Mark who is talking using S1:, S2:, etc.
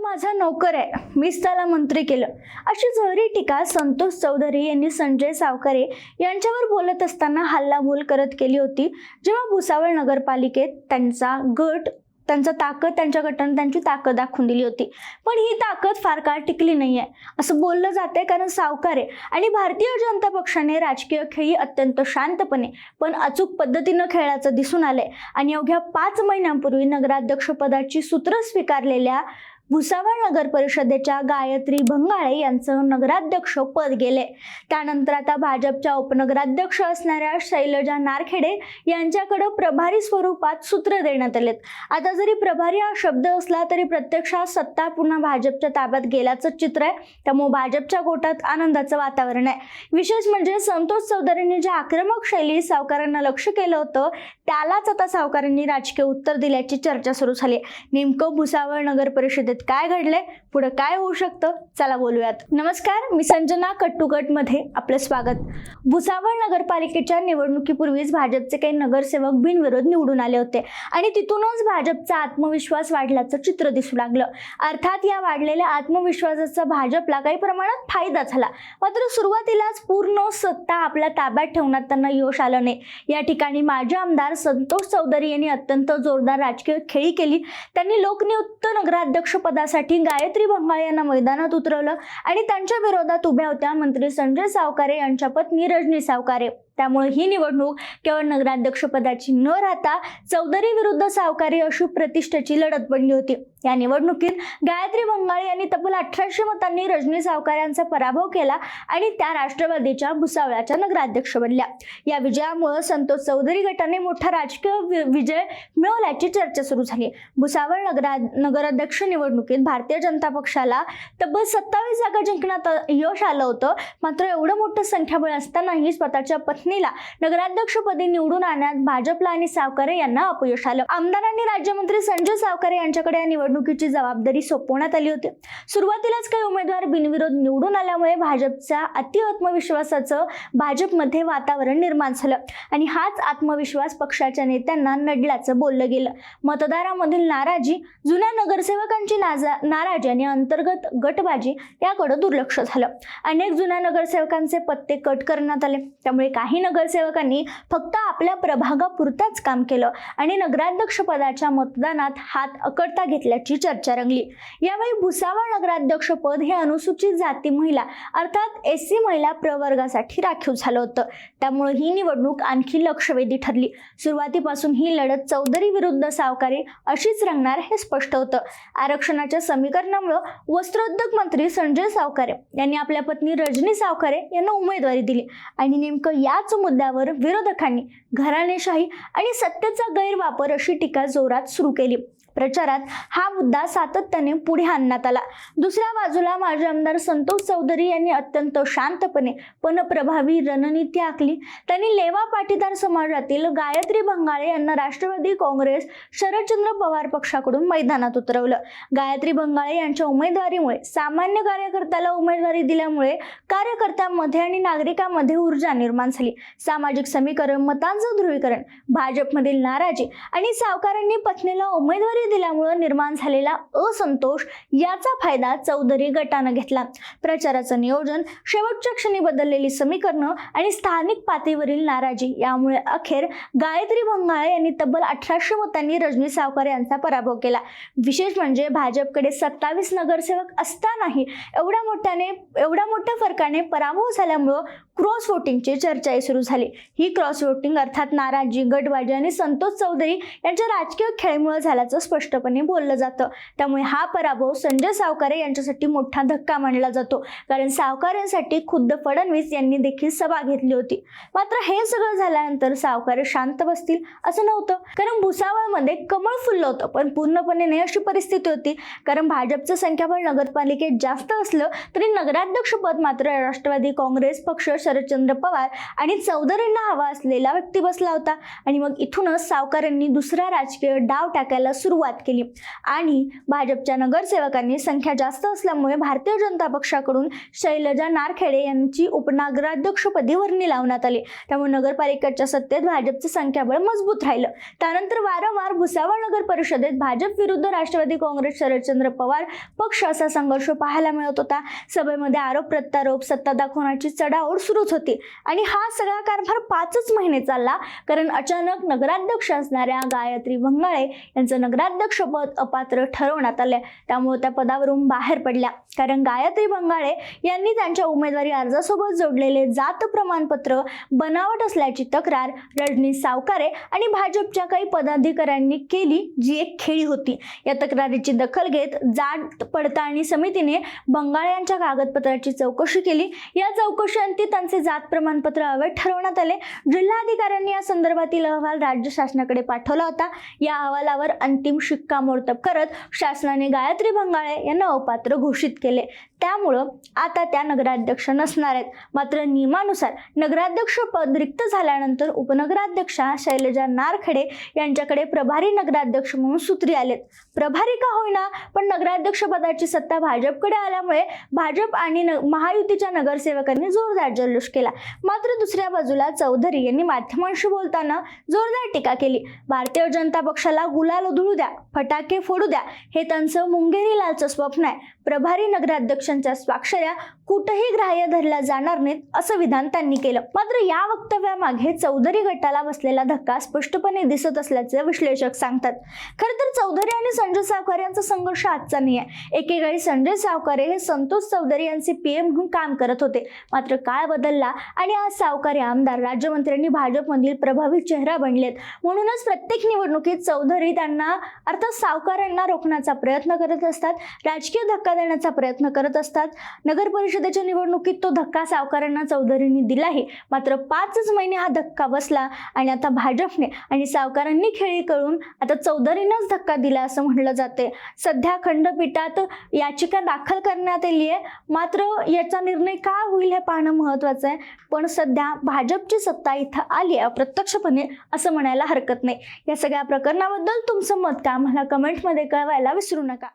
S1: माझा नोकर आहे, मीच त्याला मंत्री केलं, अशी जहरी टीका संतोष चौधरी यांनी संजय सावकारे यांच्यावर बोलत असताना हल्लाबोल करत केली होती, जेव्हा भुसावळ नगरपालिकेत त्यांच्या गटाने त्यांची ताकद दाखवून दिली होती. पण ही ताकद फार काळ टिकली नाहीये असं बोललं जाते, कारण सावकारे आणि भारतीय जनता पक्षाने राजकीय खेळी अत्यंत शांतपणे पण अचूक पद्धतीनं खेळाचं दिसून आलंय. आणि अवघ्या 5 महिन्यांपूर्वी नगराध्यक्ष पदाची सूत्र स्वीकारलेल्या भुसावळ नगर परिषदेच्या गायत्री भंगाळे यांचं नगराध्यक्ष पद गेले. त्यानंतर आता भाजपच्या उपनगराध्यक्ष असणाऱ्या शैलजा नारखेडे यांच्याकडे प्रभारी स्वरूपात सूत्र देण्यात आलेत. आता जरी प्रभारी हा शब्द असला तरी प्रत्यक्षात सत्ता पुन्हा भाजपच्या ताब्यात गेल्याचं चित्र आहे. त्यामुळे भाजपच्या गोटात आनंदाचं वातावरण आहे. विशेष म्हणजे संतोष चौधरींनी ज्या आक्रमक शैली सावकारांना लक्ष केलं होतं त्यालाच आता सावकारांनी राजकीय उत्तर दिल्याची चर्चा सुरू झाली. नेमकं भुसावळ नगर परिषदेत काय घडलंय, पुढे काय होऊ शकतं, चला बोलूयात. नमस्कार, मी संजना कट्टुकट मध्ये आपलं स्वागत. भुसावळ नगरपालिकेच्या निवडणुकीपूर्वीच भाजपचे काही नगरसेवक बिनविरोध निवडून आले होते आणि तिथूनच भाजपचा आत्मविश्वास वाढल्याचं चित्र दिसू लागलं. अर्थात या वाढलेल्या आत्मविश्वासाचा भाजपला काही प्रमाणात फायदा झाला. मात्र सुरुवातीलाच पूर्ण सत्ता आपल्या ताब्यात ठेवण्यात त्यांना यश आलं नाही. या ठिकाणी माजी आमदार संतोष चौधरी यांनी अत्यंत जोरदार राजकीय खेळी केली. त्यांनी लोकनियुक्त नगराध्यक्ष पदासाठी गायत्री भंगाळे यांना मैदानात उतरवलं आणि त्यांच्या विरोधात उभ्या होत्या मंत्री संजय सावकारे यांच्या पत्नी रजनी सावकारे. त्यामुळे ही निवडणूक केवळ नगराध्यक्ष पदाची न राहता चौधरी विरुद्ध सावकारे अशी प्रतिष्ठेची लढत बनली होती. या निवडणुकीत गायत्री भंगाळे यांनी तब्बल 1800 मतांनी रजनी सावकारे यांचा पराभव केला आणि त्या राष्ट्रवादीच्या भुसावळच्या नगराध्यक्ष बनल्या. या विजयामुळे संतोष चौधरी गटाने मोठा राजकीय विजय मिळवल्याची चर्चा सुरू झाली. भुसावळ नगराध्यक्ष निवडणुकीत भारतीय जनता पक्षाला तब्बल 27 जागा जिंकण्यात यश आलं होतं. मात्र एवढं मोठं संख्याबळ असतानाही स्वतःच्या पत्नीला नगराध्यक्षपदी निवडून आणण्यात भाजपला आणि सावकारे यांना अपयश आलं. आमदारांनी राज्यमंत्री संजय सावकारे यांच्याकडे या निवडणुकीची जबाबदारी सोपवण्यात आली होती. सुरुवातीलाच काही उमेदवार बिनविरोध निवडून आल्यामुळे भाजपच्या अति आत्मविश्वासाचं भाजपमध्ये वातावरण निर्माण झालं आणि हाच आत्मविश्वास पक्षाच्या नेत्यांना नडल्याचं बोललं गेलं. मतदारांमधील नाराजी, जुन्या नगरसेवकांची नाराजी आणि अंतर्गत गटबाजी याकडे दुर्लक्ष झालं. अनेक जुन्या नगरसेवकांचे पत्ते कट करण्यात आले. त्यामुळे काही नगरसेवकांनी फक्त आपल्या प्रभागापुरताच काम केलं आणि नगराध्यक्ष पदाच्या मतदानात हात अकडता घेतल्याची चर्चा रंगली. यावेळी भुसावळ नगराध्यक्ष पद हे अनुसूचित जाती महिला अर्थात SC महिला प्रवर्गासाठी राखीव झालं होतं. त्यामुळे ही निवडणूक आणखी लक्षवेधी ठरली. सुरुवातीपासून ही लढत चौधरी विरुद्ध सावकारे अशीच रंगणार हे स्पष्ट होतं. आरक्षणाच्या समीकरणामुळे वस्त्रोद्योग मंत्री संजय सावकारे यांनी आपल्या पत्नी रजनी सावकारे यांना उमेदवारी दिली आणि नेमकं याच मुद्द्यावर विरोधकांनी घराणेशाही आणि सत्तेचा गैरवापर अशी टीका जोरात सुरू केली. प्रचारात हा मुद्दा सातत्याने पुढे आणण्यात आला. दुसऱ्या बाजूला माजी आमदार संतोष चौधरी यांनी अत्यंत शांतपणे पण प्रभावी रणनीती आखली. त्यांनी लेवा पाटीदार समाजातील गायत्री भंगाळे यांना राष्ट्रवादी काँग्रेस शरदचंद्र पवार पक्षाकडून मैदानात उतरवलं. गायत्री भंगाळे यांच्या उमेदवारीमुळे सामान्य कार्यकर्त्याला उमेदवारी दिल्यामुळे कार्यकर्त्यांमध्ये आणि नागरिकांमध्ये ऊर्जा निर्माण झाली. सामाजिक समीकरण, मतांचं ध्रुवीकरण, भाजपमधील नाराजी आणि सावकारांनी पत्नीला उमेदवारी दिल्यामुळे निर्माण झालेला असंतोष याचा फायदा चौधरी गटानं घेतला. प्रचाराचं नियोजन, शेवटच्या क्षणी बदललेली समीकरणं आणि स्थानिक पातळीवरील नाराजी यामुळे अखेर गायत्री भंगाळे यांनी तब्बल 1800 मतांनी रजनी सावकारे यांचा पराभव केला. विशेष म्हणजे भाजपकडे 27 नगरसेवक असतानाही एवढ्या मोठ्या फरकाने पराभव झाल्यामुळे क्रॉस वोटिंगची चर्चाही सुरू झाली. ही क्रॉस वोटिंग अर्थात नाराजी, गटबाजी आणि संतोष चौधरी यांच्या राजकीय खेळीमुळे झाल्याचं स्पष्टपणे बोललं जातं. त्यामुळे हा पराभव संजय सावकारे यांच्यासाठी मोठा धक्का मानला जातो, कारण सावकारांसाठी खुद्द फडणवीस यांनी देखील सभा घेतली होती. मात्र हे सगळं झाल्यानंतर सावकारे शांत बसतील असं नव्हतं, कारण भुसावळमध्ये कमळ फुललं होतं पण पूर्णपणे नाही अशी परिस्थिती होती. कारण भाजपचं संख्याबळ नगरपालिकेत जास्त असलं तरी नगराध्यक्ष पद मात्र राष्ट्रवादी काँग्रेस पक्ष, शरदचंद्र पवार आणि चौधरींना हवा असलेला व्यक्ती बसला होता. आणि मग इथूनच सावकारांनी दुसरा राजकीय डाव टाकायला सुरुवात सुरुवात केली आणि भाजपच्या नगरसेवकांनी संख्या जास्त असल्यामुळे भारतीय जनता पक्षाकडून शैलजा नारखेडे यांची उपनगराध्यक्षपदी वर्णी लावण्यात आली। त्यामुळे नगरपालिकेच्या सत्तेत भाजपचं संख्याबळ मजबूत राहिलं। त्यानंतर वारंवार भुसावळ नगर परिषदेत भाजप विरुद्ध राष्ट्रवादी काँग्रेस शरदचंद्र पवार पक्ष असा संघर्ष पाहायला मिळत होता। सभेमध्ये आरोप प्रत्यारोप सत्ता दाखवण्याची चढाओढ सुरूच होती आणि हा सगळा कारभार 5 महिने चालला, कारण अचानक नगराध्यक्ष असणाऱ्या गायत्री बंगाळे यांचं नगराध्यक्षपद अपात्र ठरवण्यात आले। त्यामुळे त्या पदावरून बाहेर पडल्या, कारण गायत्री बंगाळे यांनी त्यांच्या उमेदवारी अर्जासोबत जोडलेले जात प्रमाणपत्र बनावट असल्याची तक्रार रजनी सावकारे आणि भाजपच्या काही पदाधिकाऱ्यांनी केली, जी एक खेळी होती। या तक्रारीची दखल घेत जात पडताळणी समितीने बंगाळे यांच्या कागदपत्राची चौकशी केली। या चौकशीअंती त्यांचे जात प्रमाणपत्र अवैध ठरवण्यात आले। जिल्हाधिकाऱ्यांनी या संदर्भातील अहवाल राज्य शासनाकडे पाठवला होता। या अहवालावर अंतिम शिक्कामोर्तब करत शासनाने गायत्री बंगाळे यांना अपात्र घोषित केले। त्यामुळं आता त्या नगराध्यक्ष नसणार आहेत। मात्र नियमानुसार नगराध्यक्ष पद रिक्त झाल्यानंतर उपनगराध्यक्षा शैलजा नारखेडे यांच्याकडे प्रभारी नगराध्यक्ष म्हणून सूत्री आलेत। प्रभारी का होईना, पण नगराध्यक्ष पदाची सत्ता भाजपकडे आल्यामुळे भाजप आणि महायुतीच्या नगरसेवकांनी जोरदार जल्लोष केला। मात्र दुसऱ्या बाजूला चौधरी यांनी माध्यमांशी बोलताना जोरदार टीका केली। भारतीय जनता पक्षाला गुलाल उधळू द्या, फटाके फोडू द्या, हे त्यांचं मुंगेरी लालचं स्वप्न आहे। प्रभारी नगराध्यक्षांच्या स्वाक्षऱ्या कुठेही ग्राह्य धरल्या जाणार नाहीत, असं विधान त्यांनी केलं। मात्र या वक्तव्यामागे चौधरी गटाला बसलेला धक्का स्पष्टपणे दिसत असल्याचे विश्लेषक सांगतात। खरं तर चौधरी आणि संजय सावकारे यांचा संघर्ष आजचा नाही आहे। एकेकाळी संजय सावकारे हे संतोष चौधरी यांचे पीएम म्हणून काम करत होते। मात्र काळ बदलला आणि आज सावकारे आमदार, राज्यमंत्र्यांनी भाजपमधील प्रभावी चेहरा बनलेत। म्हणूनच प्रत्येक निवडणुकीत चौधरी त्यांना अर्थात सावकारांना रोखण्याचा प्रयत्न करत असतात, राजकीय धक्का देण्याचा प्रयत्न करत असतात। नगर परिषदेच्या निवडणुकीत तो धक्का सावकारांना चौधरींनी दिलाही। मात्र 5 महिने हा धक्का बसला आणि आता भाजपने आणि सावकारांनी खेळी करून आता चौधरींनाच धक्का दिला असं म्हटलं जाते। सध्या खंडपीठात याचिका दाखल करण्यात आली आहे। मात्र याचा निर्णय काय होईल हे पाहणं महत्त्वाचं आहे। पण सध्या भाजपची सत्ता इथं आली आहे अप्रत्यक्षपणे, असं म्हणायला हरकत नाही। या सगळ्या प्रकरणाबद्दल तुमचं मत काय, मला कमेंटमध्ये कळवायला विसरू नका।